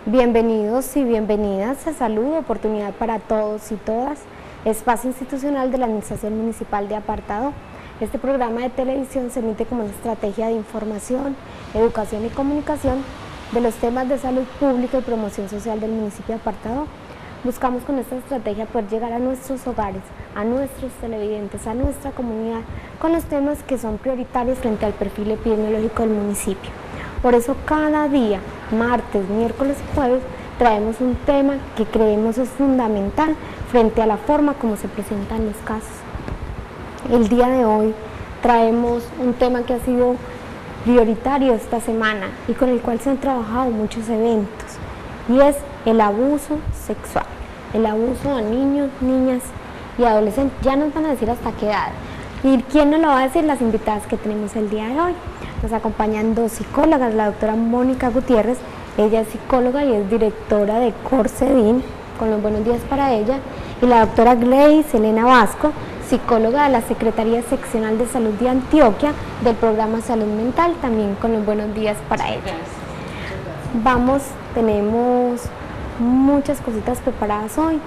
Bienvenidos y bienvenidas a Salud, oportunidad para todos y todas, espacio institucional de la Administración Municipal de Apartado. Este programa de televisión se emite como una estrategia de información, educación y comunicación de los temas de salud pública y promoción social del municipio de Apartado. Buscamos con esta estrategia poder llegar a nuestros hogares, a nuestros televidentes, a nuestra comunidad, con los temas que son prioritarios frente al perfil epidemiológico del municipio. Por eso cada día, martes, miércoles y jueves, traemos un tema que creemos es fundamental frente a la forma como se presentan los casos. El día de hoy traemos un tema que ha sido prioritario esta semana y con el cual se han trabajado muchos eventos, y es el abuso sexual, el abuso a niños, niñas y adolescentes. Ya nos van a decir hasta qué edad. ¿Y quién nos lo va a decir? Las invitadas que tenemos el día de hoy. Nos acompañan dos psicólogas, la doctora Mónica Gutiérrez, ella es psicóloga y es directora de Corcedin, con los buenos días para ella, y la doctora Gleice Elena Vasco, psicóloga de la Secretaría Seccional de Salud de Antioquia, del programa Salud Mental, también con los buenos días para ella. Tenemos muchas cositas preparadas hoy,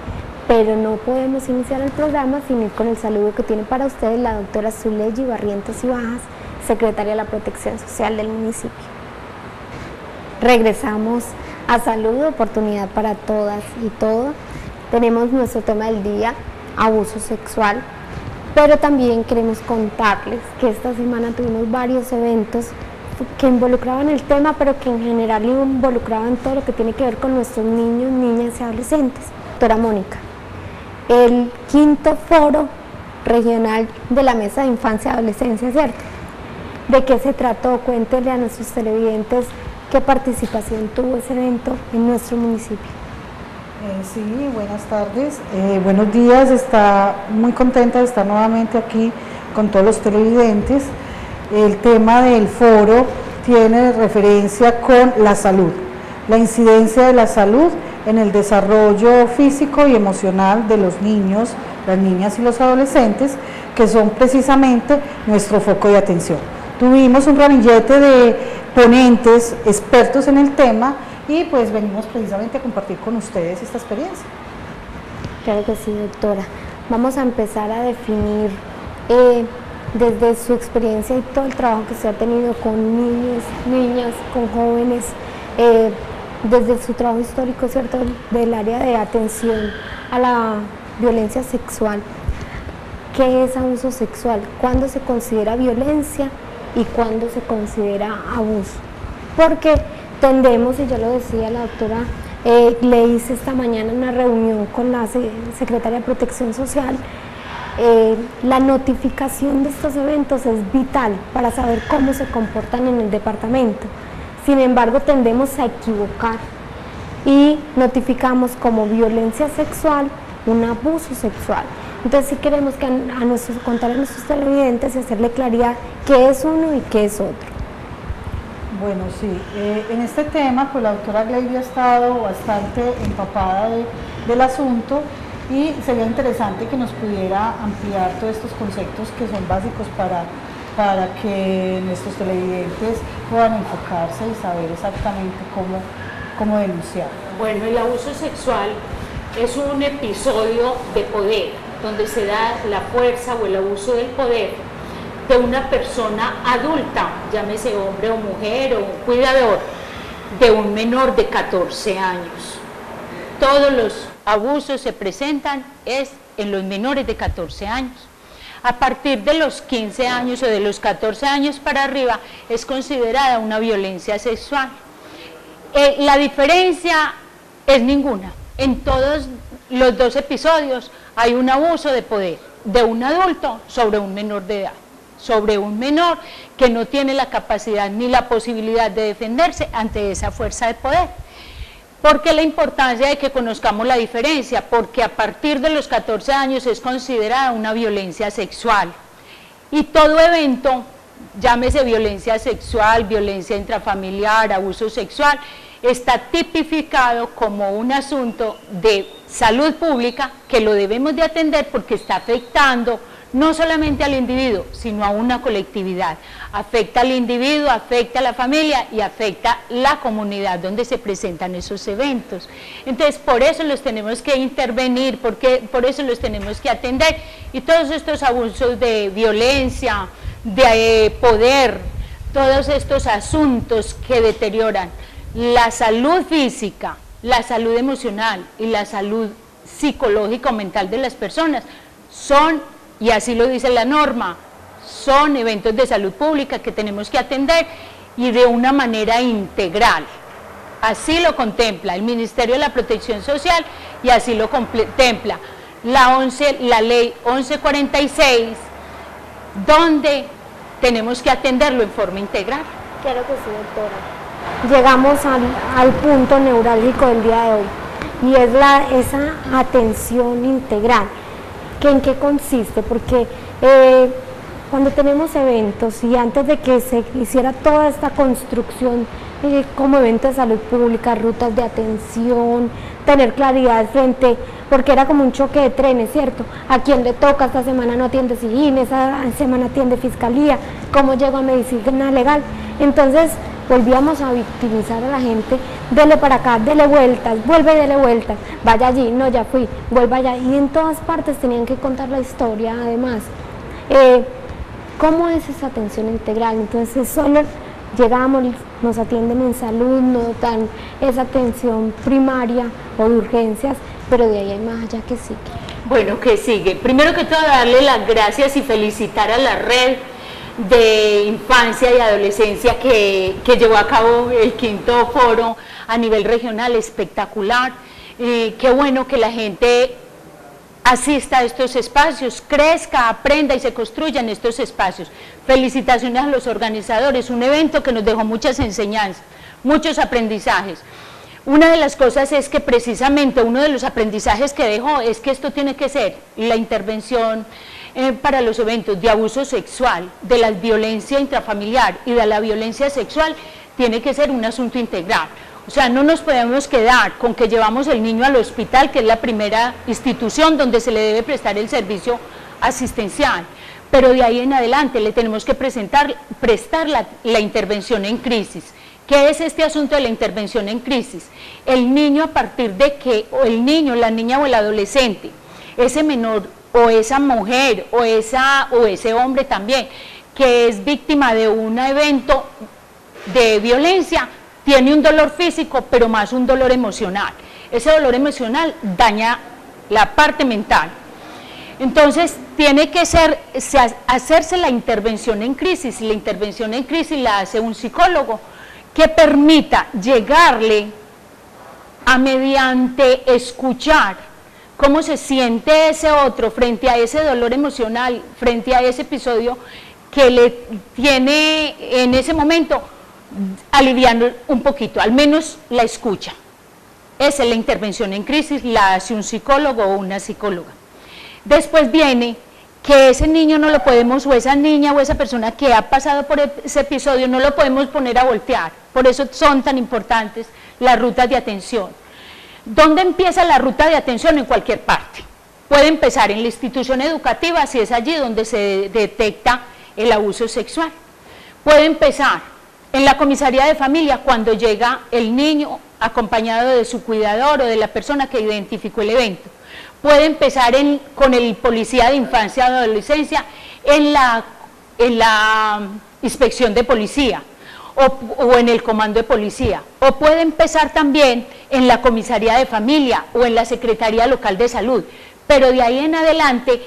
pero no podemos iniciar el programa sin ir con el saludo que tiene para ustedes la doctora Zuleyi Barrientos y Bajas, secretaria de la Protección Social del municipio. Regresamos a Salud, oportunidad para todas y todos. Tenemos nuestro tema del día, abuso sexual, pero también queremos contarles que esta semana tuvimos varios eventos que involucraban el tema, pero que en general involucraban todo lo que tiene que ver con nuestros niños, niñas y adolescentes. Doctora Mónica, el 5º foro regional de la Mesa de Infancia y Adolescencia, ¿cierto? ¿De qué se trató? Cuéntenle a nuestros televidentes qué participación tuvo ese evento en nuestro municipio. Sí, buenas tardes, buenos días, está muy contenta de estar nuevamente aquí con todos los televidentes. El tema del foro tiene referencia con la salud, la incidencia de la salud en el desarrollo físico y emocional de los niños, las niñas y los adolescentes, que son precisamente nuestro foco de atención. Tuvimos un ramillete de ponentes, expertos en el tema, y pues venimos precisamente a compartir con ustedes esta experiencia. Claro que sí, doctora. Vamos a empezar a definir desde su experiencia y todo el trabajo que se ha tenido con niños, niñas, con jóvenes, desde su trabajo histórico, ¿cierto?, del área de atención a la violencia sexual. ¿Qué es abuso sexual? ¿Cuándo se considera violencia y cuándo se considera abuso? Porque tendemos, y ya lo decía la doctora Gleice esta mañana en una reunión con la secretaria de Protección Social, la notificación de estos eventos es vital para saber cómo se comportan en el departamento. Sin embargo, tendemos a equivocar y notificamos como violencia sexual un abuso sexual. Entonces, sí queremos que contar a nuestros televidentes y hacerle claridad qué es uno y qué es otro. Bueno, sí, en este tema, pues la doctora Gleice ha estado bastante empapada del asunto, y sería interesante que nos pudiera ampliar todos estos conceptos que son básicos para que nuestros televidentes puedan enfocarse y saber exactamente cómo denunciar. Bueno, el abuso sexual es un episodio de poder, donde se da la fuerza o el abuso del poder de una persona adulta, llámese hombre o mujer o un cuidador, de un menor de 14 años. Todos los abusos se presentan en los menores de 14 años. A partir de los 15 años o de los 14 años para arriba es considerada una violencia sexual. La diferencia es ninguna. En todos los dos episodios hay un abuso de poder de un adulto sobre un menor de edad, sobre un menor que no tiene la capacidad ni la posibilidad de defenderse ante esa fuerza de poder. ¿Por qué la importancia de que conozcamos la diferencia? Porque a partir de los 14 años es considerada una violencia sexual, y todo evento, llámese violencia sexual, violencia intrafamiliar, abuso sexual, está tipificado como un asunto de salud pública que lo debemos de atender porque está afectando no solamente al individuo, sino a una colectividad. Afecta al individuo, afecta a la familia y afecta la comunidad donde se presentan esos eventos. Entonces, por eso los tenemos que intervenir, por eso los tenemos que atender, y todos estos abusos de violencia, de poder, todos estos asuntos que deterioran la salud física, la salud emocional y la salud psicológica o mental de las personas son, y así lo dice la norma, son eventos de salud pública que tenemos que atender y de una manera integral. Así lo contempla el Ministerio de la Protección Social y así lo contempla la ley 1146, donde tenemos que atenderlo en forma integral. Claro que sí, doctora. Llegamos al punto neurálgico del día de hoy, y es esa atención integral. ¿En qué consiste? Porque cuando tenemos eventos, y antes de que se hiciera toda esta construcción como evento de salud pública, rutas de atención, tener claridad frente, porque era como un choque de trenes, ¿cierto? ¿A quién le toca? Esta semana no atiende SIGIN, esa semana atiende Fiscalía, ¿cómo llego a medicina legal? Entonces volvíamos a victimizar a la gente, dele para acá, dele vueltas, vuelve y dele vueltas, vaya allí, no, ya fui, vuelva allá, y en todas partes tenían que contar la historia además. ¿Cómo es esa atención integral? Entonces solo llegamos, nos atienden en salud, nos dan esa atención primaria o de urgencias, pero de ahí hay más allá que sigue. Bueno, ¿qué sigue? Primero que todo, darle las gracias y felicitar a la red de infancia y adolescencia que llevó a cabo el 5º foro a nivel regional, espectacular. Qué bueno que la gente asista a estos espacios, crezca, aprenda y se construya en estos espacios. Felicitaciones a los organizadores, un evento que nos dejó muchas enseñanzas, muchos aprendizajes. Una de las cosas es que precisamente uno de los aprendizajes que dejó es que esto tiene que ser la intervención para los eventos de abuso sexual, de la violencia intrafamiliar y de la violencia sexual, tiene que ser un asunto integral. O sea, no nos podemos quedar con que llevamos el niño al hospital, que es la primera institución donde se le debe prestar el servicio asistencial, pero de ahí en adelante le tenemos que prestar la intervención en crisis. ¿Qué es este asunto de la intervención en crisis? El niño, a partir de que, o el niño, la niña o el adolescente, ese menor o esa mujer o ese hombre también, que es víctima de un evento de violencia, tiene un dolor físico, pero más un dolor emocional. Ese dolor emocional daña la parte mental. Entonces, tiene que hacerse la intervención en crisis, y la intervención en crisis la hace un psicólogo, que permita llegarle a, mediante escuchar cómo se siente ese otro frente a ese dolor emocional, frente a ese episodio que le tiene en ese momento, aliviando un poquito, al menos la escucha. Esa es la intervención en crisis, la hace un psicólogo o una psicóloga. Después viene que ese niño no lo podemos, o esa niña o esa persona que ha pasado por ese episodio, no lo podemos poner a voltear. Por eso son tan importantes las rutas de atención. ¿Dónde empieza la ruta de atención? En cualquier parte. Puede empezar en la institución educativa, si es allí donde se detecta el abuso sexual. Puede empezar en la comisaría de familia, cuando llega el niño acompañado de su cuidador o de la persona que identificó el evento. Puede empezar con el policía de infancia y adolescencia en la inspección de policía o en el comando de policía, o puede empezar también en la comisaría de familia o en la secretaría local de salud, pero de ahí en adelante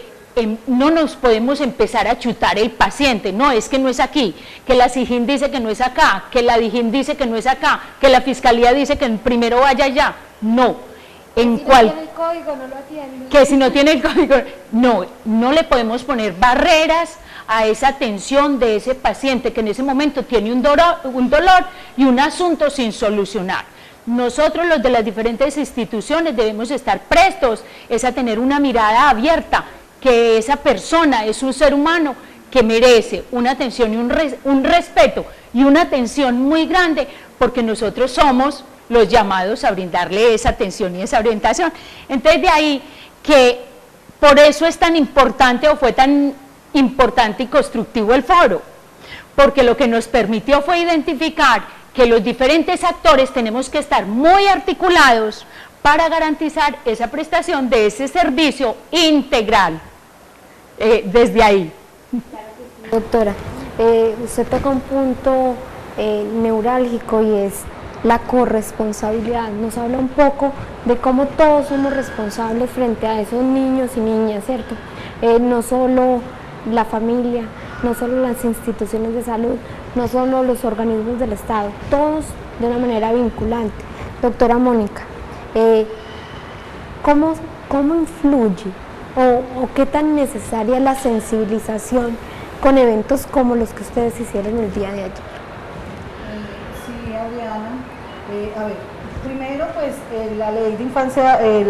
no nos podemos empezar a chutar el paciente. No, es que no es aquí, que la SIGIN dice que no es acá, que la DIGIN dice que no es acá, que la Fiscalía dice que primero vaya allá. No, si no tiene el código no lo atiende. Que si no tiene el código, no le podemos poner barreras a esa atención de ese paciente que en ese momento tiene un dolor y un asunto sin solucionar. Nosotros, los de las diferentes instituciones, debemos estar prestos a tener una mirada abierta, que esa persona es un ser humano que merece una atención y un respeto y una atención muy grande, porque nosotros somos los llamados a brindarle esa atención y esa orientación. Entonces, de ahí que Por eso es tan importante o fue tan importante y constructivo el foro, porque lo que nos permitió fue identificar que los diferentes actores tenemos que estar muy articulados para garantizar esa prestación de ese servicio integral desde ahí. Doctora, usted toca un punto neurálgico y es la corresponsabilidad. Nos habla un poco de cómo todos somos responsables frente a esos niños y niñas, ¿cierto? No solo la familia, no solo las instituciones de salud, no solo los organismos del Estado, todos de una manera vinculante. Doctora Mónica, ¿cómo influye o qué tan necesaria es la sensibilización con eventos como los que ustedes hicieron el día de ayer? Sí, Adriana. A ver, primero pues la ley de infancia, el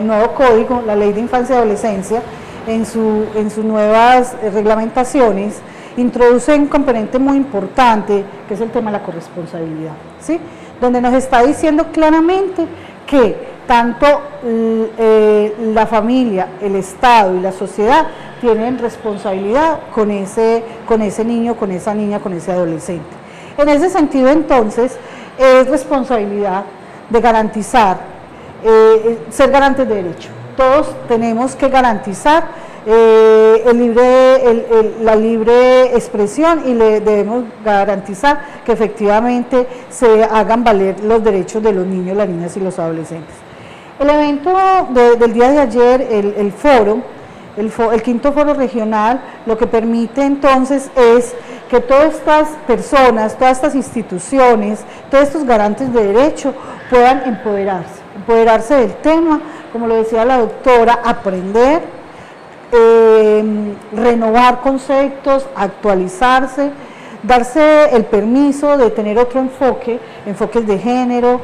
nuevo código, la ley de infancia y adolescencia, en sus nuevas reglamentaciones, introduce un componente muy importante, que es el tema de la corresponsabilidad, ¿sí? Donde nos está diciendo claramente que tanto la familia, el Estado y la sociedad tienen responsabilidad con ese niño, con esa niña, con ese adolescente. En ese sentido, entonces, es responsabilidad de garantizar, ser garantes de derecho. Todos tenemos que garantizar la libre expresión y le debemos garantizar que efectivamente se hagan valer los derechos de los niños, las niñas y los adolescentes. El evento del día de ayer, el foro, el quinto foro regional, lo que permite entonces es que todas estas personas, todas estas instituciones, todos estos garantes de derecho puedan empoderarse del tema, como lo decía la doctora, aprender, renovar conceptos, actualizarse, darse el permiso de tener otro enfoques de género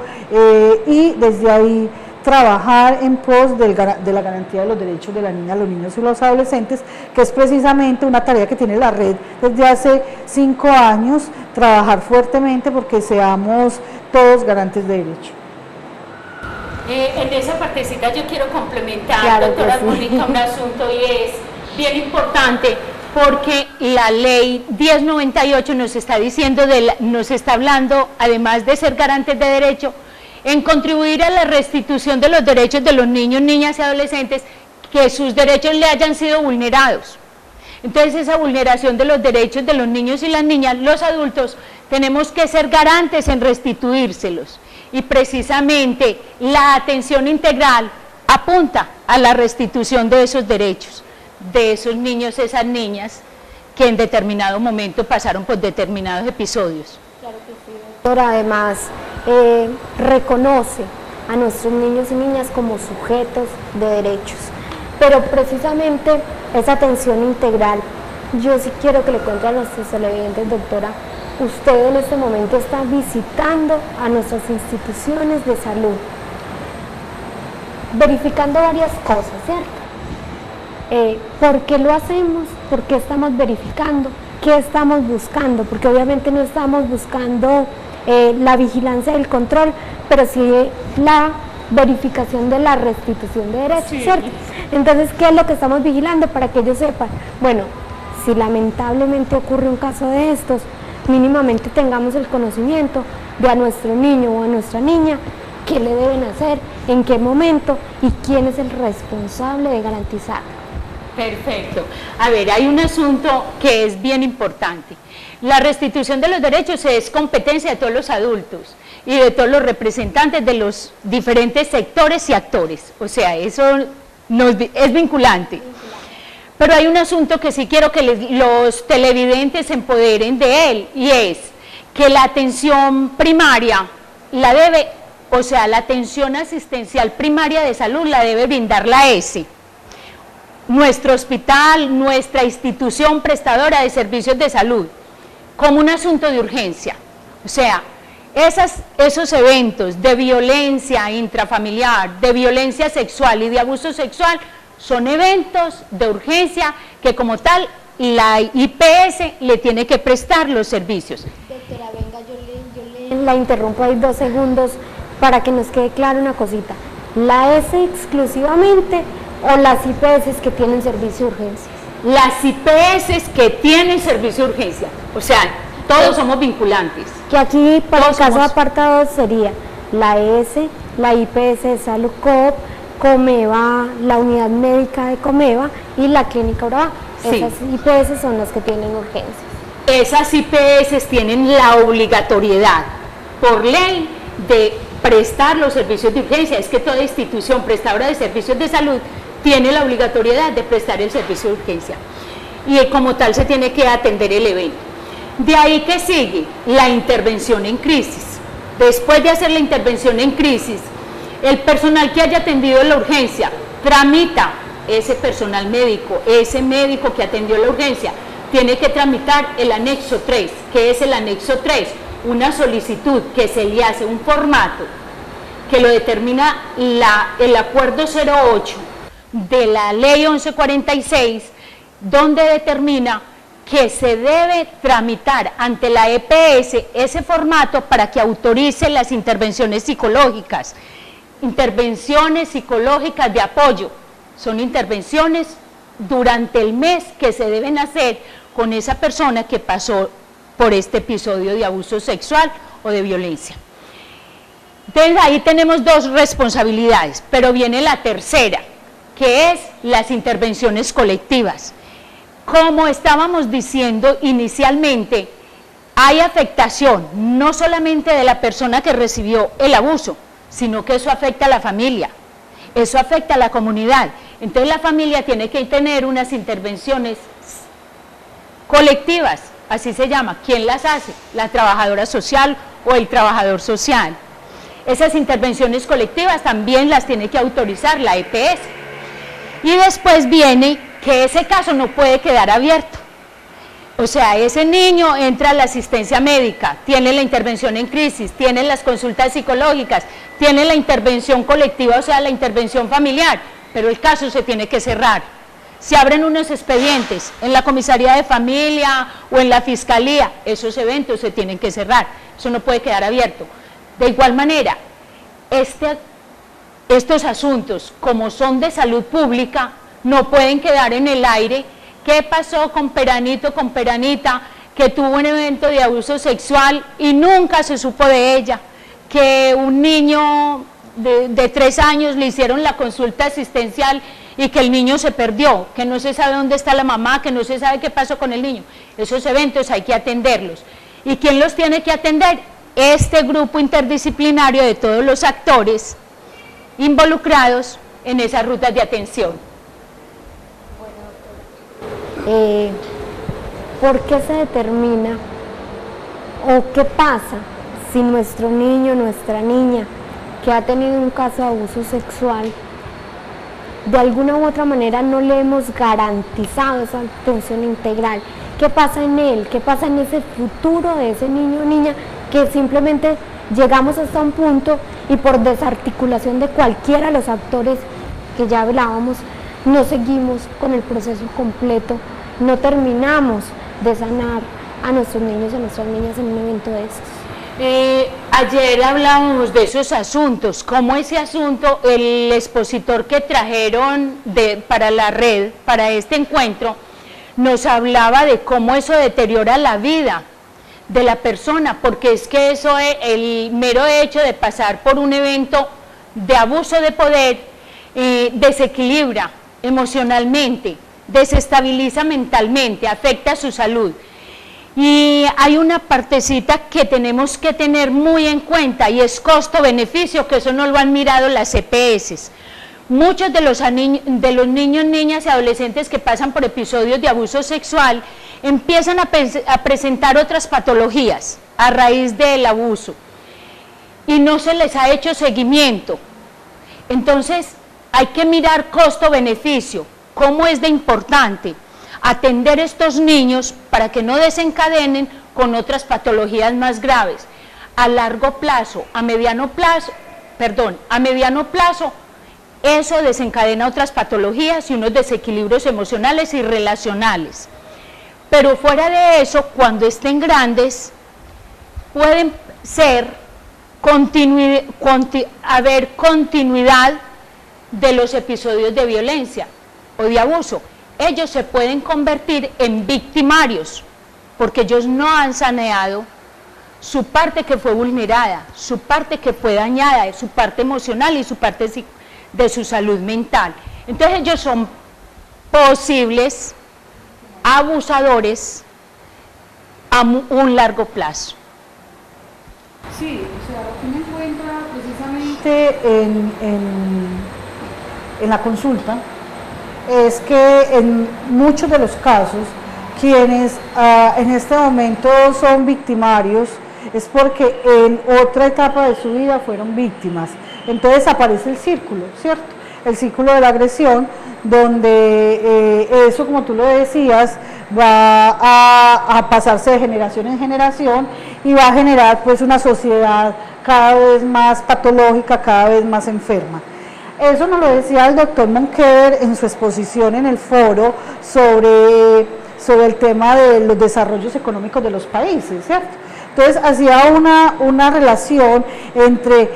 y desde ahí trabajar en pos de la garantía de los derechos de las niñas, los niños y los adolescentes, que es precisamente una tarea que tiene la red desde hace 5 años, trabajar fuertemente porque seamos todos garantes de derecho. En esa partecita yo quiero complementar, claro, doctora sí. Mónica, un asunto y es bien importante porque la ley 1098 nos está diciendo, nos está hablando, además de ser garantes de derecho, en contribuir a la restitución de los derechos de los niños, niñas y adolescentes que sus derechos le hayan sido vulnerados. Entonces esa vulneración de los derechos de los niños y las niñas, los adultos, tenemos que ser garantes en restituírselos. Y precisamente la atención integral apunta a la restitución de esos derechos, de esos niños, esas niñas que en determinado momento pasaron por determinados episodios. Claro que sí, doctora. Además, reconoce a nuestros niños y niñas como sujetos de derechos, pero precisamente esa atención integral, yo sí quiero que le cuente a nuestros televidentes, doctora, usted en este momento está visitando a nuestras instituciones de salud, verificando varias cosas, ¿cierto? ¿Por qué lo hacemos? ¿Por qué estamos verificando? ¿Qué estamos buscando? Porque obviamente no estamos buscando la vigilancia del control, pero sí la verificación de la restitución de derechos, sí, ¿cierto? Entonces, ¿qué es lo que estamos vigilando para que ellos sepan? Bueno, si lamentablemente ocurre un caso de estos, mínimamente tengamos el conocimiento de a nuestro niño o a nuestra niña qué le deben hacer, en qué momento y quién es el responsable de garantizarlo. Perfecto. A ver, hay un asunto que es bien importante. La restitución de los derechos es competencia de todos los adultos y de todos los representantes de los diferentes sectores y actores. O sea, eso es vinculante. Pero hay un asunto que sí quiero que los televidentes se empoderen de él, y es que la atención primaria la atención asistencial primaria de salud la debe brindar la ESE. Nuestro hospital, nuestra institución prestadora de servicios de salud, como un asunto de urgencia. O sea, esos eventos de violencia intrafamiliar, de violencia sexual y de abuso sexual, son eventos de urgencia que como tal la IPS le tiene que prestar los servicios. Doctora, venga, yo la interrumpo ahí 2 segundos para que nos quede claro una cosita. La ESE exclusivamente o las IPS que tienen servicio de urgencia? Las IPS que tienen servicio de urgencia, o sea, todos somos vinculantes. Que aquí para Todos el caso de somos- apartado sería la ES, la IPS de Salud Coop, Comeva, la unidad médica de Comeva y la clínica Urabá. Sí. Esas IPS son las que tienen urgencias. Esas IPS tienen la obligatoriedad por ley de prestar los servicios de urgencia. Es que toda institución prestadora de servicios de salud tiene la obligatoriedad de prestar el servicio de urgencia y como tal se tiene que atender el evento. De ahí que sigue la intervención en crisis. Después de hacer la intervención en crisis, el personal que haya atendido la urgencia tramita, ese personal médico, ese médico que atendió la urgencia, tiene que tramitar el anexo 3. ¿Qué es el anexo 3? Una solicitud que se le hace un formato que lo determina el acuerdo 08 de la ley 1146, donde determina que se debe tramitar ante la EPS ese formato para que autorice las intervenciones psicológicas. Intervenciones psicológicas de apoyo, son intervenciones durante el mes que se deben hacer con esa persona que pasó por este episodio de abuso sexual o de violencia. Entonces ahí tenemos dos responsabilidades, pero viene la tercera, que es las intervenciones colectivas. Como estábamos diciendo inicialmente, hay afectación no solamente de la persona que recibió el abuso, sino que eso afecta a la familia, eso afecta a la comunidad. Entonces la familia tiene que tener unas intervenciones colectivas, así se llama. ¿Quién las hace? La trabajadora social o el trabajador social. Esas intervenciones colectivas también las tiene que autorizar la EPS. Y después viene que ese caso no puede quedar abierto. O sea, ese niño entra a la asistencia médica, tiene la intervención en crisis, tiene las consultas psicológicas, tiene la intervención colectiva, o sea, la intervención familiar, pero el caso se tiene que cerrar. Se abren unos expedientes en la comisaría de familia o en la fiscalía, esos eventos se tienen que cerrar, eso no puede quedar abierto. De igual manera, estos asuntos, como son de salud pública, no pueden quedar en el aire. ¿Qué pasó con Peranito, con Peranita, que tuvo un evento de abuso sexual y nunca se supo de ella? Que un niño de 3 años le hicieron la consulta asistencial y que el niño se perdió, que no se sabe dónde está la mamá, que no se sabe qué pasó con el niño. Esos eventos hay que atenderlos. ¿Y quién los tiene que atender? Este grupo interdisciplinario de todos los actores involucrados en esas rutas de atención. ¿Por qué se determina o qué pasa si nuestro niño, nuestra niña que ha tenido un caso de abuso sexual, de alguna u otra manera no le hemos garantizado esa atención integral? ¿Qué pasa en él? ¿Qué pasa en ese futuro de ese niño o niña que simplemente llegamos hasta un punto y por desarticulación de cualquiera de los actores que ya hablábamos, no seguimos con el proceso completo, no terminamos de sanar a nuestros niños y a nuestras niñas en un evento de estos? Ayer hablábamos de esos asuntos, cómo ese asunto, el expositor que trajeron para la red, para este encuentro, nos hablaba de cómo eso deteriora la vida de la persona, porque es que eso, el mero hecho de pasar por un evento de abuso de poder, desequilibra emocionalmente, desestabiliza mentalmente, afecta su salud. Y hay una partecita que tenemos que tener muy en cuenta y es costo-beneficio, que eso no lo han mirado las EPS. Muchos de los niños, niñas y adolescentes que pasan por episodios de abuso sexual empiezan a presentar otras patologías a raíz del abuso y no se les ha hecho seguimiento. Entonces hay que mirar costo-beneficio, cómo es de importante atender a estos niños para que no desencadenen con otras patologías más graves. A largo plazo, a mediano plazo, eso desencadena otras patologías y unos desequilibrios emocionales y relacionales. Pero fuera de eso, cuando estén grandes, pueden ser haber continuidad de los episodios de violencia o de abuso. Ellos se pueden convertir en victimarios porque ellos no han saneado su parte que fue vulnerada, su parte que fue dañada, su parte emocional y su parte de su salud mental. Entonces ellos son posibles abusadores a un largo plazo. Sí, o sea, lo que uno encuentra precisamente en la consulta es que en muchos de los casos quienes en este momento son victimarios es porque en otra etapa de su vida fueron víctimas. Entonces aparece el círculo, ¿cierto? El círculo de la agresión, donde eso, como tú lo decías, va a pasarse de generación en generación y va a generar pues una sociedad cada vez más patológica, cada vez más enferma. Eso nos lo decía el doctor Monkever en su exposición en el foro sobre el tema de los desarrollos económicos de los países, ¿cierto? Entonces hacía una relación entre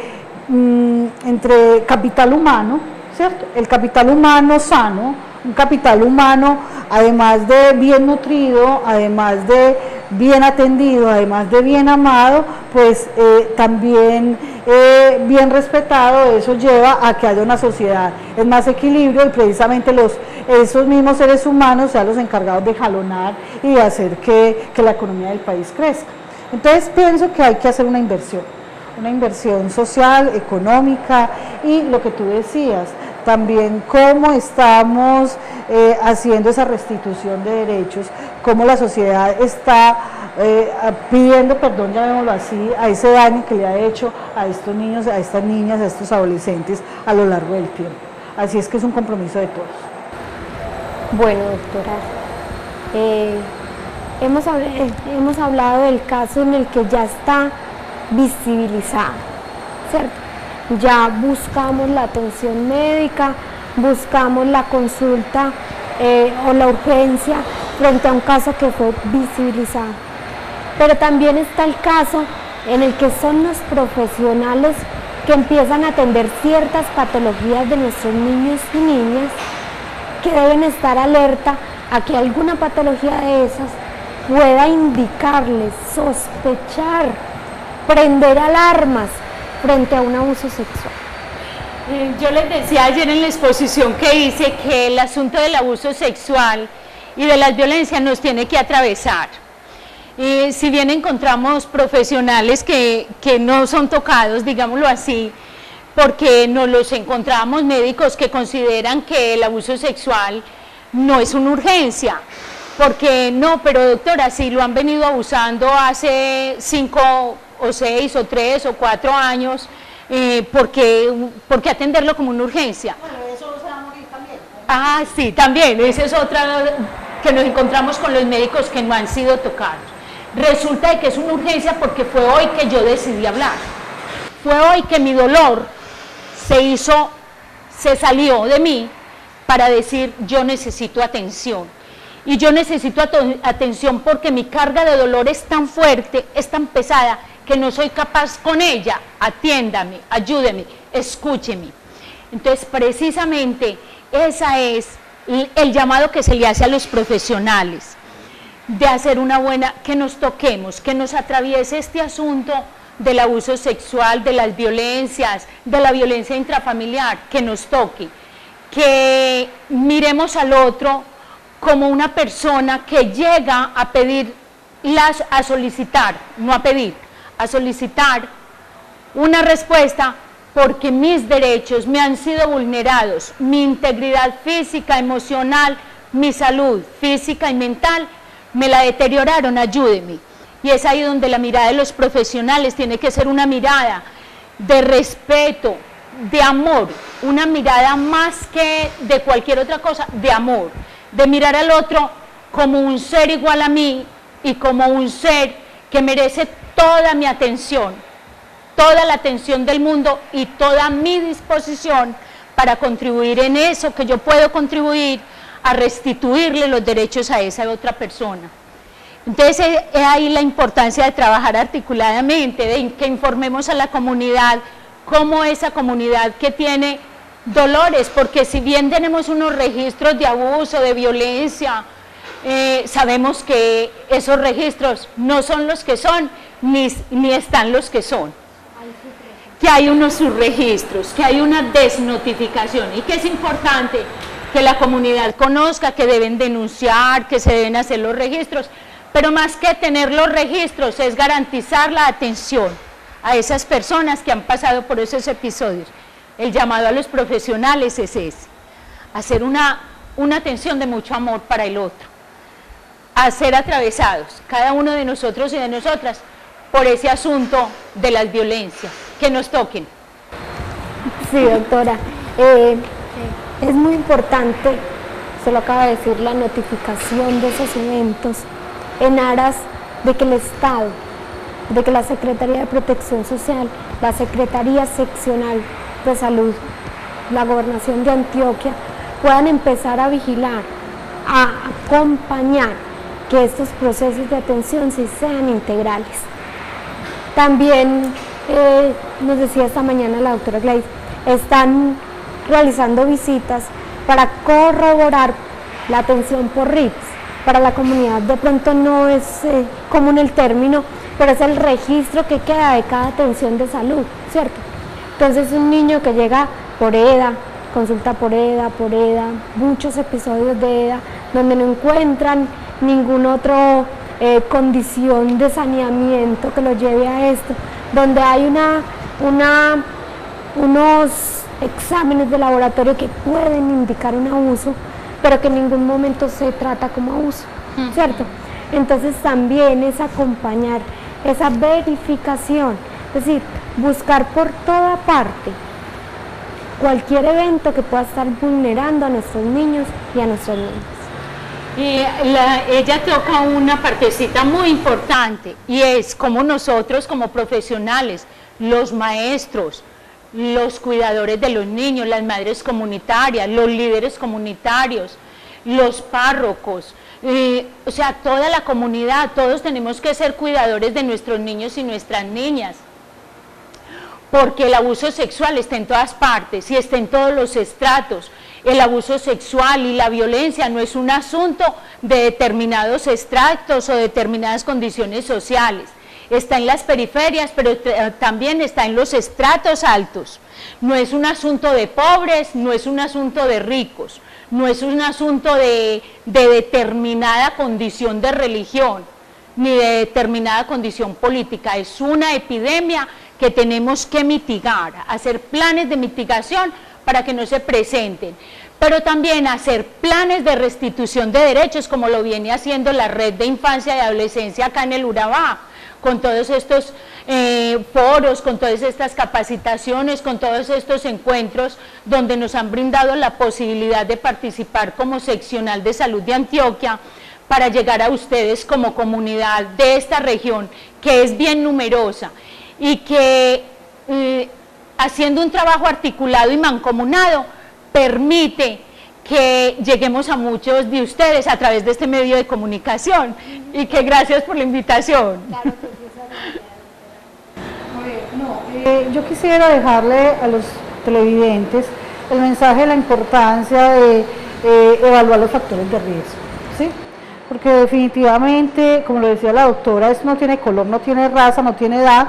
capital humano, ¿cierto? El capital humano sano, un capital humano además de bien nutrido, además de bien atendido, además de bien amado, pues también bien respetado. Eso lleva a que haya una sociedad en más equilibrio y precisamente esos mismos seres humanos sean los encargados de jalonar y de hacer que la economía del país crezca. Entonces pienso que hay que hacer una inversión social, económica y lo que tú decías, también cómo estamos haciendo esa restitución de derechos, cómo la sociedad está pidiendo perdón, llamémoslo así, a ese daño que le ha hecho a estos niños, a estas niñas, a estos adolescentes a lo largo del tiempo. Así es que es un compromiso de todos. Bueno, doctora, hemos hablado del caso en el que ya está visibilizado, ¿cierto? Ya buscamos la atención médica, buscamos la consulta o la urgencia frente a un caso que fue visibilizado. Pero también está el caso en el que son los profesionales que empiezan a atender ciertas patologías de nuestros niños y niñas que deben estar alerta a que alguna patología de esas pueda indicarles, sospechar, prender alarmas frente a un abuso sexual. Yo les decía ayer en la exposición que hice que el asunto del abuso sexual y de las violencias nos tiene que atravesar. Si bien encontramos profesionales que no son tocados, digámoslo así, porque nos los encontramos médicos que consideran que el abuso sexual no es una urgencia, porque no, pero doctora, si lo han venido abusando hace 5 o 6 o 3 o 4 años, ¿por qué atenderlo como una urgencia? Bueno, eso se va a morir también. Ah, sí, también, esa es otra que nos encontramos con los médicos que no han sido tocados. Resulta de que es una urgencia porque fue hoy que yo decidí hablar, fue hoy que mi dolor se salió de mí para decir yo necesito atención. Y yo necesito atención porque mi carga de dolor es tan fuerte, es tan pesada, que no soy capaz con ella. Atiéndame, ayúdeme, escúcheme. Entonces, precisamente, esa es el llamado que se le hace a los profesionales, de hacer una buena, que nos toquemos, que nos atraviese este asunto del abuso sexual, de las violencias, de la violencia intrafamiliar, que nos toque, que miremos al otro como una persona que llega a pedir, a solicitar, no a pedir, a solicitar una respuesta porque mis derechos me han sido vulnerados, mi integridad física, emocional, mi salud física y mental me la deterioraron, ayúdeme. Y es ahí donde la mirada de los profesionales tiene que ser una mirada de respeto, de amor, una mirada más que de cualquier otra cosa, de amor, de mirar al otro como un ser igual a mí y como un ser que merece toda mi atención, toda la atención del mundo y toda mi disposición para contribuir en eso que yo puedo contribuir a restituirle los derechos a esa otra persona. Entonces es ahí la importancia de trabajar articuladamente, de que informemos a la comunidad, cómo esa comunidad que tiene dolores, porque si bien tenemos unos registros de abuso, de violencia, sabemos que esos registros no son los que son, ni están los que son. Que hay unos subregistros, que hay una desnotificación y que es importante que la comunidad conozca, que deben denunciar, que se deben hacer los registros, pero más que tener los registros es garantizar la atención a esas personas que han pasado por esos episodios. El llamado a los profesionales es ese, hacer una atención de mucho amor para el otro, a ser atravesados, cada uno de nosotros y de nosotras, por ese asunto de las violencias, que nos toquen. Sí, doctora, es muy importante, se lo acaba de decir, la notificación de esos eventos en aras de que el Estado, de que la Secretaría de Protección Social, la Secretaría Seccional de Salud, la Gobernación de Antioquia, puedan empezar a vigilar, a acompañar que estos procesos de atención sí sean integrales. También nos decía esta mañana la doctora Gladys, están realizando visitas para corroborar la atención por RIPS. Para la comunidad de pronto no es común el término, pero es el registro que queda de cada atención de salud, ¿cierto? Entonces un niño que llega por EDA, consulta por EDA, muchos episodios de EDA, donde no encuentran ningún otro condición de saneamiento que lo lleve a esto, donde hay unos exámenes de laboratorio que pueden indicar un abuso, pero que en ningún momento se trata como abuso, ¿cierto? Entonces también es acompañar esa verificación, es decir, buscar por toda parte cualquier evento que pueda estar vulnerando a nuestros niños y a nuestras niñas. Y ella toca una partecita muy importante y es como nosotros como profesionales, los maestros, los cuidadores de los niños, las madres comunitarias, los líderes comunitarios, los párrocos, o sea, toda la comunidad, todos tenemos que ser cuidadores de nuestros niños y nuestras niñas, porque el abuso sexual está en todas partes y está en todos los estratos. El abuso sexual y la violencia no es un asunto de determinados estratos o determinadas condiciones sociales. Está en las periferias, pero también está en los estratos altos. No es un asunto de pobres, no es un asunto de ricos, no es un asunto de determinada condición de religión, ni de determinada condición política. Es una epidemia que tenemos que mitigar, hacer planes de mitigación para que no se presenten, pero también hacer planes de restitución de derechos, como lo viene haciendo la Red de Infancia y Adolescencia acá en el Urabá, con todos estos foros, con todas estas capacitaciones, con todos estos encuentros donde nos han brindado la posibilidad de participar como seccional de salud de Antioquia para llegar a ustedes como comunidad de esta región que es bien numerosa y que haciendo un trabajo articulado y mancomunado permite que lleguemos a muchos de ustedes a través de este medio de comunicación y que gracias por la invitación. Claro que sí, yo quisiera dejarle a los televidentes el mensaje de la importancia de evaluar los factores de riesgo, ¿sí? Porque definitivamente, como lo decía la doctora, esto no tiene color, no tiene raza, no tiene edad,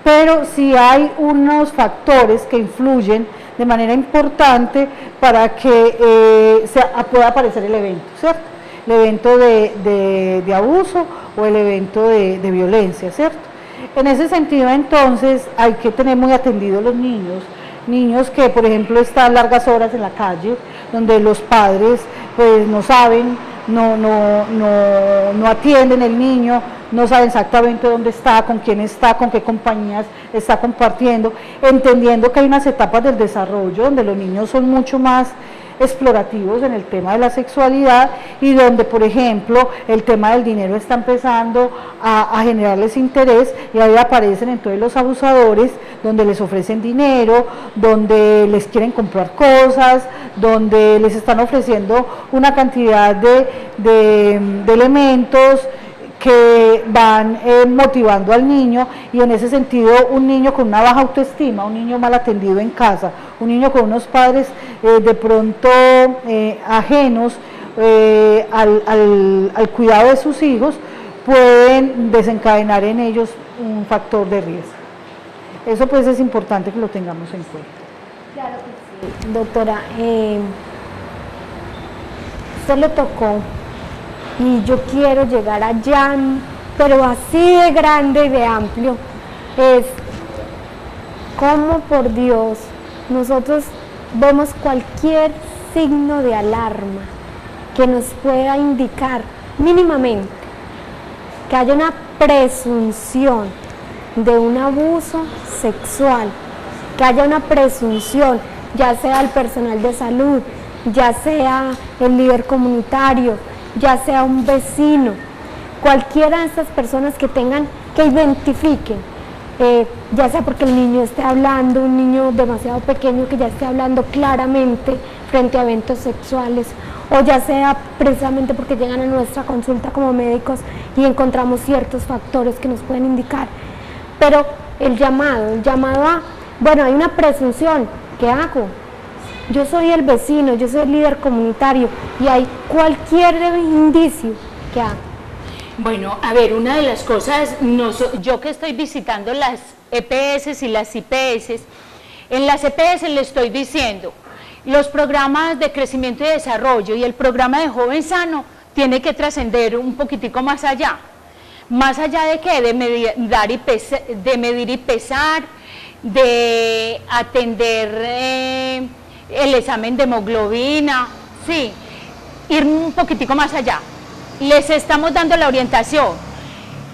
pero sí hay unos factores que influyen de manera importante para que pueda aparecer el evento, ¿cierto? El evento de abuso o el evento de violencia, ¿cierto? En ese sentido, entonces, hay que tener muy atendidos los niños que, por ejemplo, están largas horas en la calle, donde los padres, pues, no saben, no atienden el niño, no saben exactamente dónde está, con quién está, con qué compañías está compartiendo, entendiendo que hay unas etapas del desarrollo donde los niños son mucho más explorativos en el tema de la sexualidad y donde, por ejemplo, el tema del dinero está empezando a generarles interés y ahí aparecen entonces los abusadores, donde les ofrecen dinero, donde les quieren comprar cosas, donde les están ofreciendo una cantidad de elementos que van motivando al niño, y en ese sentido un niño con una baja autoestima, un niño mal atendido en casa, un niño con unos padres de pronto ajenos al cuidado de sus hijos, pueden desencadenar en ellos un factor de riesgo. Eso pues es importante que lo tengamos en cuenta. Claro que sí. Doctora, usted le tocó, y yo quiero llegar allá, pero así de grande y de amplio, es como, por Dios, nosotros vemos cualquier signo de alarma que nos pueda indicar mínimamente que haya una presunción de un abuso sexual, que haya una presunción, ya sea el personal de salud, ya sea el líder comunitario, ya sea un vecino, cualquiera de estas personas que identifiquen, ya sea porque el niño esté hablando, un niño demasiado pequeño que ya esté hablando claramente frente a eventos sexuales, o ya sea precisamente porque llegan a nuestra consulta como médicos y encontramos ciertos factores que nos pueden indicar. Pero el llamado a, bueno, hay una presunción, ¿qué hago? Yo soy el vecino, yo soy el líder comunitario y hay cualquier indicio que hago. Bueno, a ver, una de las cosas, yo que estoy visitando las EPS y las IPS, en las EPS le estoy diciendo, los programas de crecimiento y desarrollo y el programa de Joven Sano tiene que trascender un poquitico más allá. ¿Más allá de qué? De medir y pesar, de atender el examen de hemoglobina, sí, ir un poquitico más allá. Les estamos dando la orientación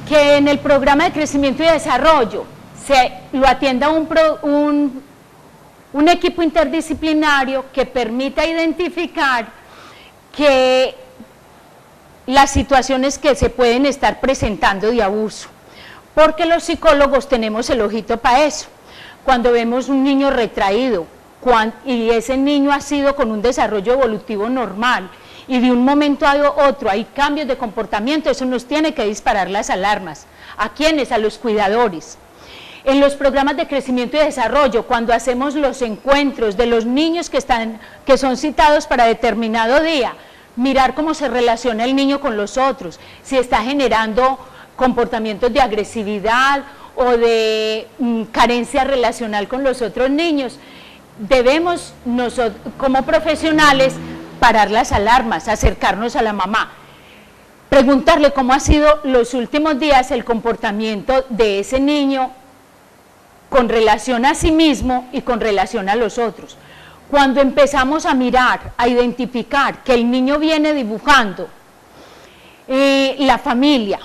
que en el programa de crecimiento y desarrollo se lo atienda un equipo interdisciplinario que permita identificar que las situaciones que se pueden estar presentando de abuso, porque los psicólogos tenemos el ojito para eso. Cuando vemos un niño retraído y ese niño ha sido con un desarrollo evolutivo normal y de un momento a otro hay cambios de comportamiento, eso nos tiene que disparar las alarmas. ¿A quiénes? A los cuidadores. En los programas de crecimiento y desarrollo, cuando hacemos los encuentros de los niños que son citados para determinado día, mirar cómo se relaciona el niño con los otros, si está generando comportamientos de agresividad o de carencia relacional con los otros niños, debemos nosotros como profesionales parar las alarmas, acercarnos a la mamá, preguntarle cómo ha sido los últimos días el comportamiento de ese niño con relación a sí mismo y con relación a los otros. Cuando empezamos a mirar, a identificar que el niño viene dibujando la familia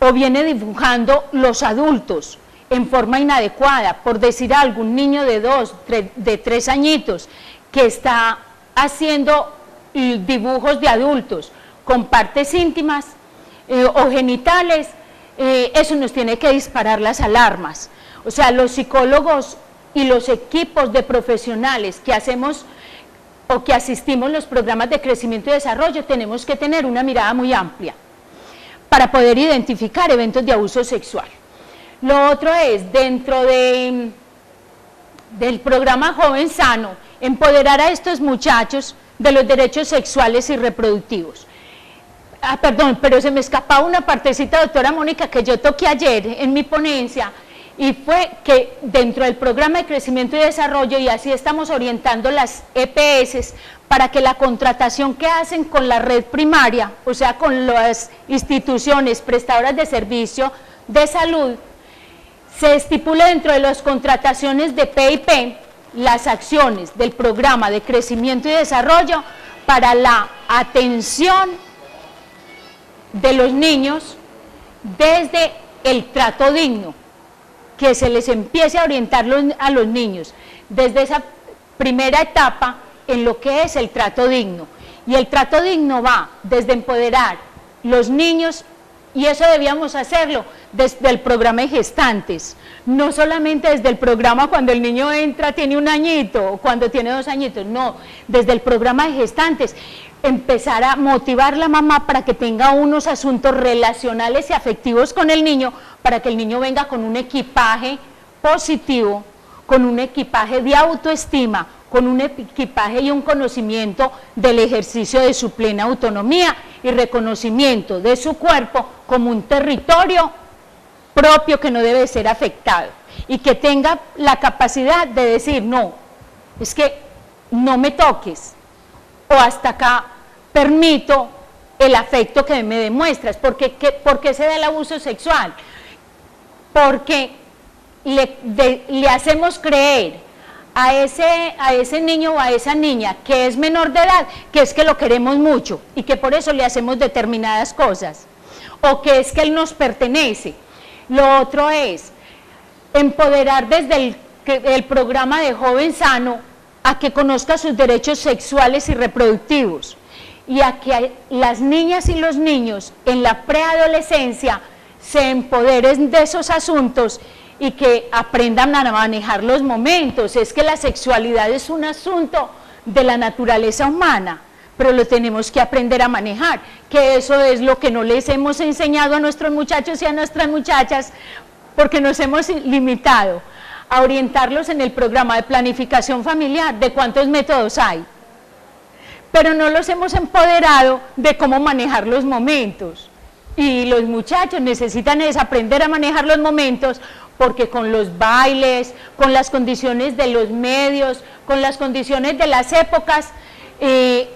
o viene dibujando los adultos en forma inadecuada, por decir algo, un niño de 2, de 3 añitos que está haciendo dibujos de adultos con partes íntimas o genitales, eso nos tiene que disparar las alarmas. O sea, los psicólogos y los equipos de profesionales que hacemos o que asistimos a los programas de crecimiento y desarrollo tenemos que tener una mirada muy amplia para poder identificar eventos de abuso sexual. Lo otro es, dentro del programa Joven Sano, empoderar a estos muchachos de los derechos sexuales y reproductivos. Perdón, pero se me escapaba una partecita, doctora Mónica, que yo toqué ayer en mi ponencia, y fue que dentro del programa de crecimiento y desarrollo, y así estamos orientando las EPS, para que la contratación que hacen con la red primaria, o sea, con las instituciones prestadoras de servicio de salud, se estipule dentro de las contrataciones de PIP las acciones del programa de crecimiento y desarrollo para la atención de los niños desde el trato digno, que se les empiece a orientar a los niños desde esa primera etapa en lo que es el trato digno. Y el trato digno va desde empoderar los niños, y eso debíamos hacerlo desde el programa de gestantes, no solamente desde el programa cuando el niño entra, tiene 1 añito, o cuando tiene 2 añitos, no, desde el programa de gestantes, empezar a motivar a la mamá para que tenga unos asuntos relacionales y afectivos con el niño, para que el niño venga con un equipaje positivo, con un equipaje de autoestima, con un equipaje y un conocimiento del ejercicio de su plena autonomía y reconocimiento de su cuerpo como un territorio propio que no debe ser afectado, y que tenga la capacidad de decir, no, es que no me toques, o hasta acá permito el afecto que me demuestras. ¿Por qué se da el abuso sexual? Porque le hacemos creer a ese niño o a esa niña que es menor de edad, que es que lo queremos mucho y que por eso le hacemos determinadas cosas, o que es que él nos pertenece. Lo otro es empoderar desde el programa de Joven Sano a que conozca sus derechos sexuales y reproductivos, y a que las niñas y los niños en la preadolescencia se empoderen de esos asuntos y que aprendan a manejar los momentos. Es que la sexualidad es un asunto de la naturaleza humana, pero lo tenemos que aprender a manejar, que eso es lo que no les hemos enseñado a nuestros muchachos y a nuestras muchachas, porque nos hemos limitado a orientarlos en el programa de planificación familiar de cuántos métodos hay, pero no los hemos empoderado de cómo manejar los momentos. Y los muchachos necesitan aprender a manejar los momentos, porque con los bailes, con las condiciones de los medios, con las condiciones de las épocas,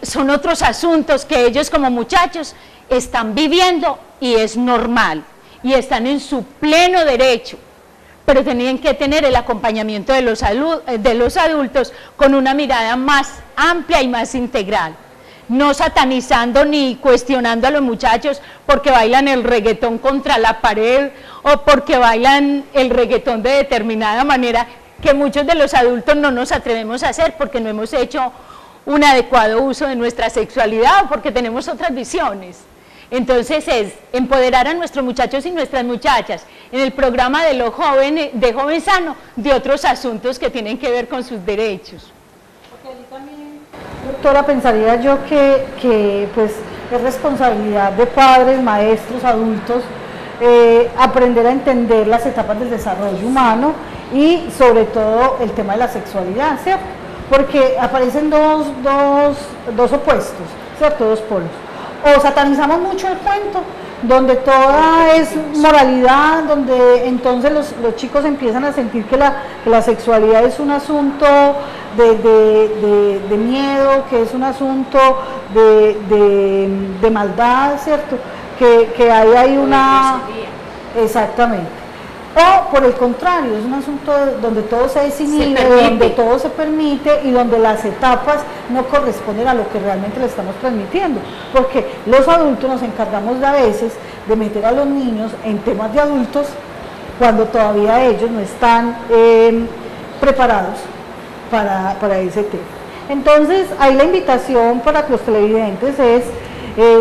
son otros asuntos que ellos como muchachos están viviendo, y es normal, y están en su pleno derecho, pero tienen que tener el acompañamiento de los adultos con una mirada más amplia y más integral, no satanizando ni cuestionando a los muchachos porque bailan el reggaetón contra la pared o porque bailan el reggaetón de determinada manera, que muchos de los adultos no nos atrevemos a hacer porque no hemos hecho un adecuado uso de nuestra sexualidad o porque tenemos otras visiones. Entonces es empoderar a nuestros muchachos y nuestras muchachas en el programa de los jóvenes, de Joven Sano, de otros asuntos que tienen que ver con sus derechos. Porque allí también, doctora, pensaría yo que pues es responsabilidad de padres, maestros, adultos, aprender a entender las etapas del desarrollo humano y sobre todo el tema de la sexualidad, ¿cierto? Porque aparecen dos opuestos, ¿cierto? Dos polos. O satanizamos mucho el cuento, donde toda es moralidad, donde entonces los chicos empiezan a sentir que la sexualidad es un asunto de miedo, que es un asunto de maldad, ¿cierto? Que hay una... Exactamente. O por el contrario, es un asunto donde todo se desinhibe, donde todo se permite y donde las etapas no corresponden a lo que realmente le estamos transmitiendo. Porque los adultos nos encargamos a veces de meter a los niños en temas de adultos cuando todavía ellos no están preparados para ese tema. Entonces, ahí la invitación para los televidentes es,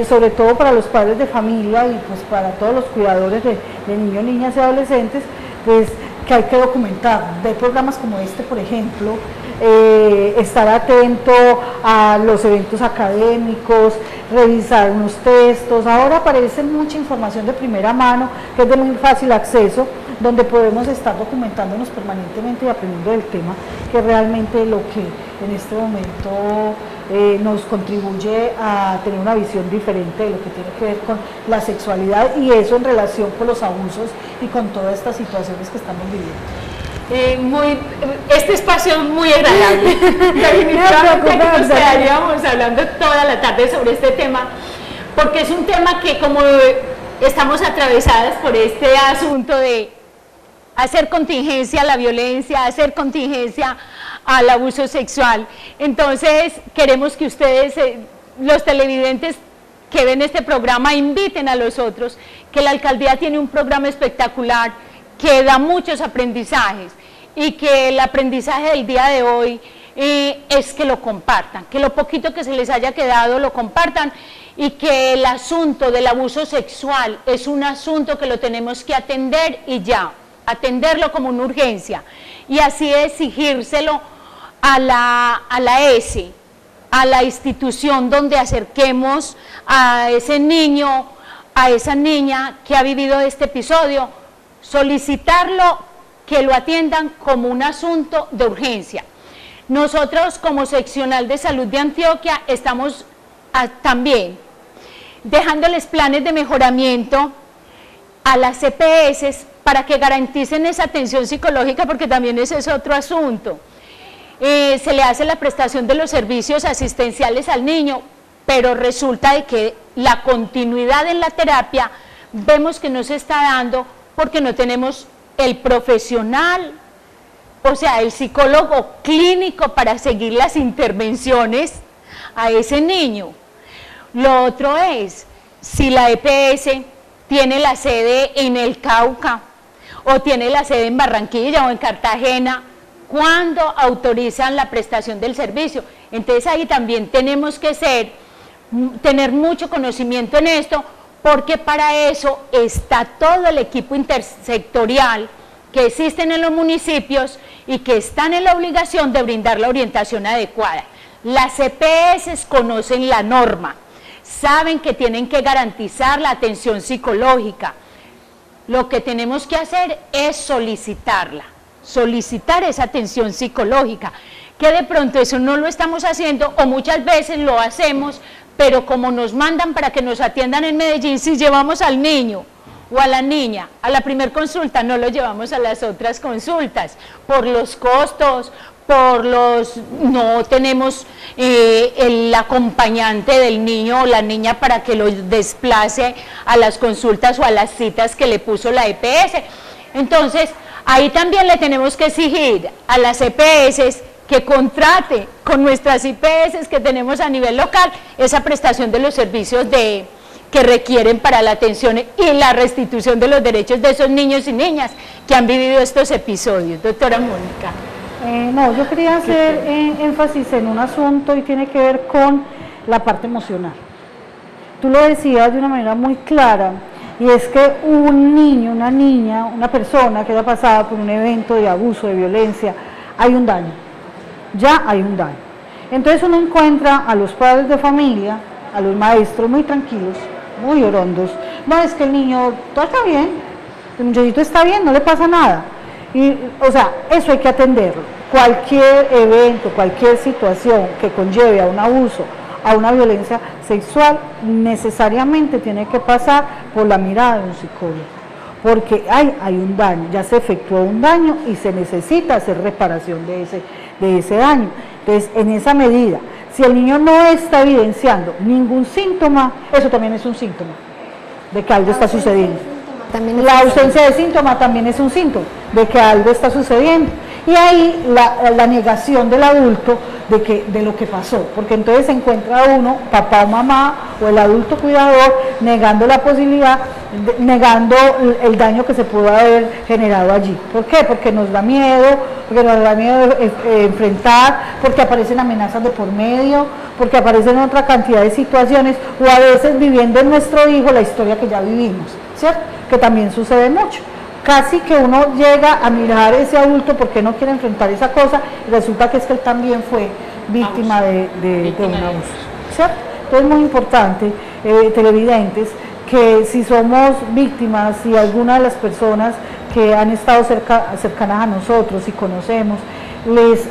sobre todo para los padres de familia y pues para todos los cuidadores de niños, niñas y adolescentes, pues que hay que documentar, ver programas como este, por ejemplo, estar atento a los eventos académicos, revisar unos textos. Ahora aparece mucha información de primera mano, que es de muy fácil acceso, donde podemos estar documentándonos permanentemente y aprendiendo del tema, que es realmente lo que en este momento nos contribuye a tener una visión diferente de lo que tiene que ver con la sexualidad, y eso en relación con los abusos y con todas estas situaciones que estamos viviendo. Este espacio es muy agradable. Definitivamente nos quedaríamos hablando toda la tarde sobre este tema, porque es un tema que, como estamos atravesadas por este asunto de hacer contingencia a la violencia, hacer contingencia al abuso sexual, entonces queremos que ustedes, los televidentes que ven este programa, inviten a los otros, que la alcaldía tiene un programa espectacular que da muchos aprendizajes, y que el aprendizaje del día de hoy es que lo compartan, que lo poquito que se les haya quedado lo compartan, y que el asunto del abuso sexual es un asunto que lo tenemos que atender y ya, atenderlo como una urgencia, y así exigírselo a la ESI, a la institución donde acerquemos a ese niño, a esa niña que ha vivido este episodio, solicitarlo, que lo atiendan como un asunto de urgencia. Nosotros como seccional de salud de Antioquia estamos también dejándoles planes de mejoramiento a las EPS para que garanticen esa atención psicológica, porque también ese es otro asunto. Se le hace la prestación de los servicios asistenciales al niño, pero resulta de que la continuidad en la terapia vemos que no se está dando porque no tenemos el profesional, o sea, el psicólogo clínico para seguir las intervenciones a ese niño. Lo otro es, si la EPS tiene la sede en el Cauca, o tiene la sede en Barranquilla o en Cartagena, ¿cuándo autorizan la prestación del servicio? Entonces ahí también tenemos que tener mucho conocimiento en esto, porque para eso está todo el equipo intersectorial que existen en los municipios y que están en la obligación de brindar la orientación adecuada. Las EPS conocen la norma, saben que tienen que garantizar la atención psicológica. Lo que tenemos que hacer es solicitarla, solicitar esa atención psicológica, que de pronto eso no lo estamos haciendo, o muchas veces lo hacemos, pero como nos mandan para que nos atiendan en Medellín, si llevamos al niño o a la niña a la primer consulta, no lo llevamos a las otras consultas, por los costos, no tenemos el acompañante del niño o la niña para que lo desplace a las consultas o a las citas que le puso la EPS. Entonces, ahí también le tenemos que exigir a las EPS que contrate con nuestras IPS que tenemos a nivel local esa prestación de los servicios que requieren para la atención y la restitución de los derechos de esos niños y niñas que han vivido estos episodios. Doctora Mónica. No, yo quería hacer énfasis en un asunto y tiene que ver con la parte emocional. Tú lo decías de una manera muy clara, y es que un niño, una niña, una persona que haya pasado por un evento de abuso, de violencia, hay un daño, ya hay un daño. Entonces uno encuentra a los padres de familia, a los maestros muy tranquilos, muy orondos. No, es que el niño, todo está bien, el muchachito está bien, no le pasa nada. Y, o sea, eso hay que atenderlo. Cualquier evento, cualquier situación que conlleve a un abuso, a una violencia sexual, necesariamente tiene que pasar por la mirada de un psicólogo, porque hay un daño, ya se efectuó un daño y se necesita hacer reparación de ese daño. Entonces, en esa medida, si el niño no está evidenciando ningún síntoma, eso también es un síntoma de que algo está sucediendo. La ausencia de síntoma también es un síntoma de que algo está sucediendo. Y ahí la negación del adulto de lo que pasó, porque entonces se encuentra uno, papá o mamá, o el adulto cuidador, negando la posibilidad, negando el daño que se pudo haber generado allí. ¿Por qué? Porque nos da miedo, enfrentar, porque aparecen amenazas de por medio, porque aparecen otra cantidad de situaciones, o a veces viviendo en nuestro hijo la historia que ya vivimos, ¿cierto? Que también sucede mucho. Casi que uno llega a mirar a ese adulto porque no quiere enfrentar esa cosa, y resulta que es que él también fue víctima de un abuso, ¿cierto? Entonces es muy importante, televidentes, que si somos víctimas y alguna de las personas que han estado cercanas a nosotros y conocemos, les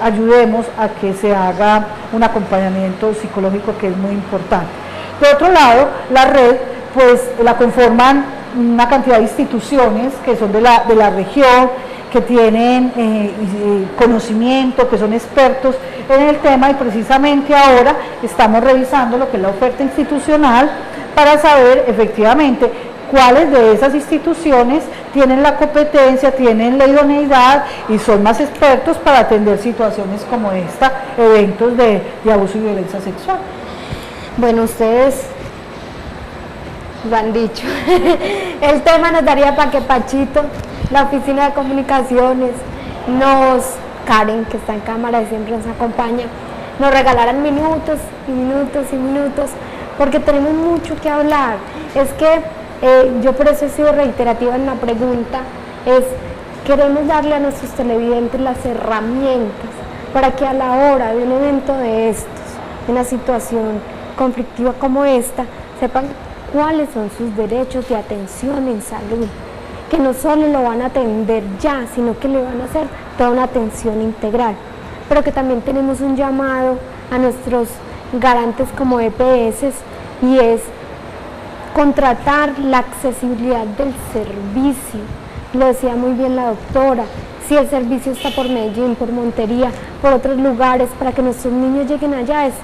ayudemos a que se haga un acompañamiento psicológico, que es muy importante. Por otro lado, la red pues la conforman una cantidad de instituciones que son de la región, que tienen conocimiento, que son expertos en el tema, y precisamente ahora estamos revisando lo que es la oferta institucional para saber efectivamente cuáles de esas instituciones tienen la competencia, tienen la idoneidad y son más expertos para atender situaciones como esta, eventos de abuso y violencia sexual. Bueno, ustedes lo han dicho. El tema nos daría para que Pachito, la oficina de comunicaciones, nos Karen, que está en cámara y siempre nos acompaña, nos regalaran minutos y minutos y minutos, porque tenemos mucho que hablar. Es que yo por eso he sido reiterativa en la pregunta, queremos darle a nuestros televidentes las herramientas para que a la hora de un evento de estos, de una situación conflictiva como esta, sepan cuáles son sus derechos de atención en salud, que no solo lo van a atender ya, sino que le van a hacer toda una atención integral, pero que también tenemos un llamado a nuestros garantes como EPS, y es contratar la accesibilidad del servicio. Lo decía muy bien la doctora, si el servicio está por Medellín, por Montería, por otros lugares, para que nuestros niños lleguen allá es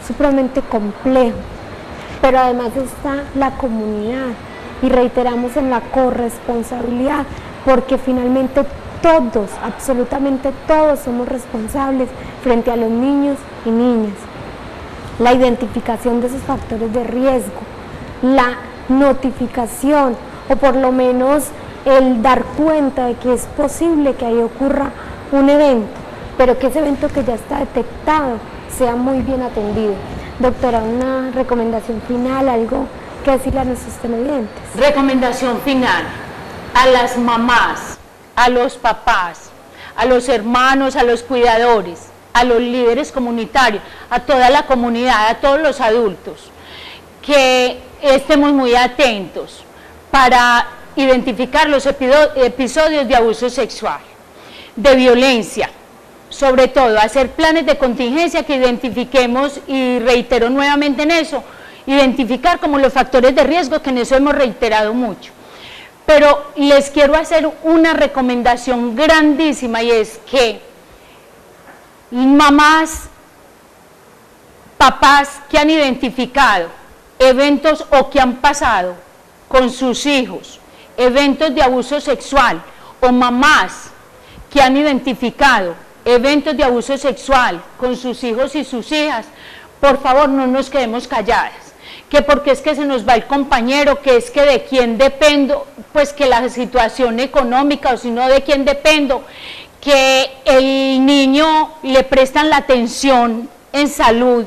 supremamente complejo, pero además está la comunidad, y reiteramos en la corresponsabilidad, porque finalmente todos, absolutamente todos somos responsables frente a los niños y niñas. La identificación de esos factores de riesgo, la notificación, o por lo menos el dar cuenta de que es posible que ahí ocurra un evento, pero que ese evento que ya está detectado sea muy bien atendido. Doctora, una recomendación final, algo que decirle a nuestros televidentes. Recomendación final a las mamás, a los papás, a los hermanos, a los cuidadores, a los líderes comunitarios, a toda la comunidad, a todos los adultos, que estemos muy atentos para identificar los episodios de abuso sexual, de violencia, sobre todo hacer planes de contingencia que identifiquemos, y reitero nuevamente en eso, identificar como los factores de riesgo, que en eso hemos reiterado mucho. Pero les quiero hacer una recomendación grandísima, y es que mamás, papás que han identificado eventos o que han pasado con sus hijos eventos de abuso sexual, o mamás que han identificado eventos de abuso sexual con sus hijos y sus hijas, por favor no nos quedemos calladas, que porque es que se nos va el compañero, que es que de quién dependo, pues que la situación económica, o si no de quién dependo, que el niño le prestan la atención en salud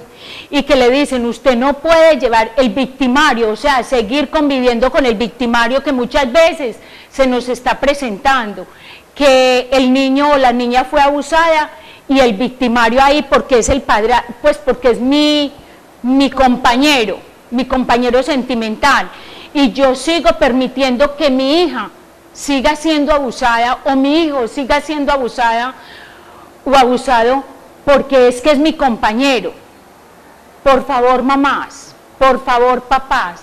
y que le dicen usted no puede llevar el victimario, o sea, seguir conviviendo con el victimario que muchas veces se nos está presentando, que el niño o la niña fue abusada y el victimario ahí porque es el padre, pues porque es mi compañero sentimental, y yo sigo permitiendo que mi hija siga siendo abusada o mi hijo siga siendo abusada o abusado porque es que es mi compañero. Por favor, mamás, por favor, papás,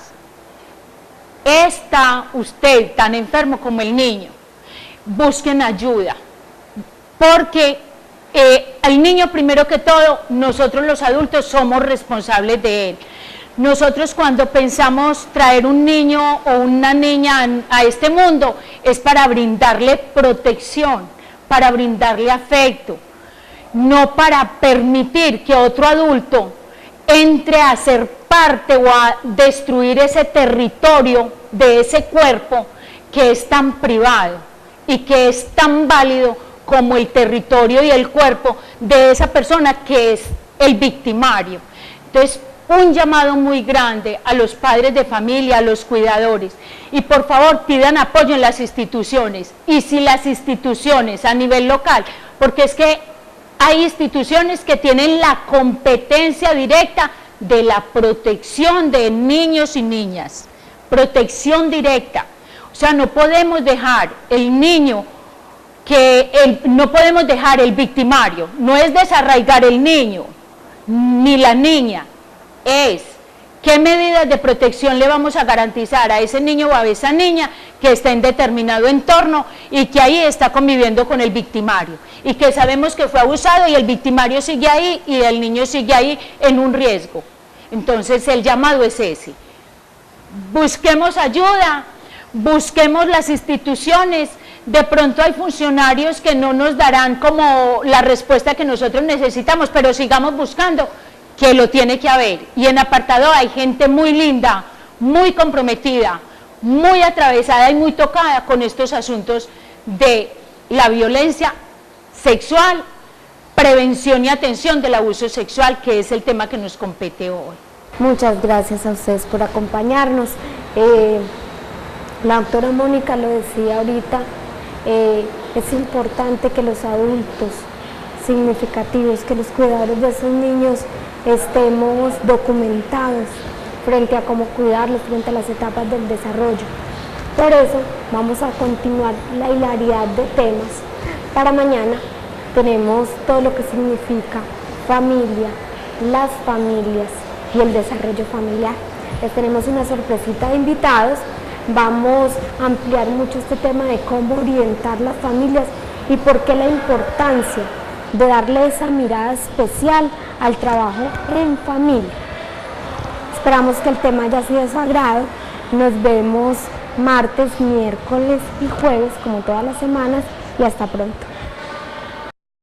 ¿está usted tan enfermo como el niño? Busquen ayuda, porque el niño, primero que todo, nosotros los adultos somos responsables de él. Nosotros cuando pensamos traer un niño o una niña a este mundo es para brindarle protección, para brindarle afecto, no para permitir que otro adulto entre a ser parte o a destruir ese territorio de ese cuerpo que es tan privado y que es tan válido como el territorio y el cuerpo de esa persona que es el victimario. Entonces, un llamado muy grande a los padres de familia, a los cuidadores, y por favor pidan apoyo en las instituciones, y si las instituciones a nivel local, porque es que hay instituciones que tienen la competencia directa de la protección de niños y niñas, protección directa, o sea, no podemos dejar el niño, no podemos dejar el victimario, no es desarraigar el niño, ni la niña, es qué medidas de protección le vamos a garantizar a ese niño o a esa niña que está en determinado entorno y que ahí está conviviendo con el victimario y que sabemos que fue abusado y el victimario sigue ahí y el niño sigue ahí en un riesgo. Entonces el llamado es ese, busquemos ayuda, busquemos las instituciones. De pronto hay funcionarios que no nos darán como la respuesta que nosotros necesitamos, pero sigamos buscando, que lo tiene que haber. Y en apartado hay gente muy linda, muy comprometida, muy atravesada y muy tocada con estos asuntos de la violencia sexual prevención y atención del abuso sexual, que es el tema que nos compete hoy. Muchas gracias a ustedes por acompañarnos. La doctora Mónica lo decía ahorita, es importante que los adultos significativos, que los cuidadores de esos niños estemos documentados frente a cómo cuidarlos, frente a las etapas del desarrollo. Por eso vamos a continuar la hilaridad de temas. Para mañana tenemos todo lo que significa familia, las familias y el desarrollo familiar. Les tenemos una sorpresita de invitados. Vamos a ampliar mucho este tema de cómo orientar las familias y por qué la importancia de darle esa mirada especial al trabajo en familia. Esperamos que el tema haya sido de su agrado. Nos vemos martes, miércoles y jueves, como todas las semanas, y hasta pronto.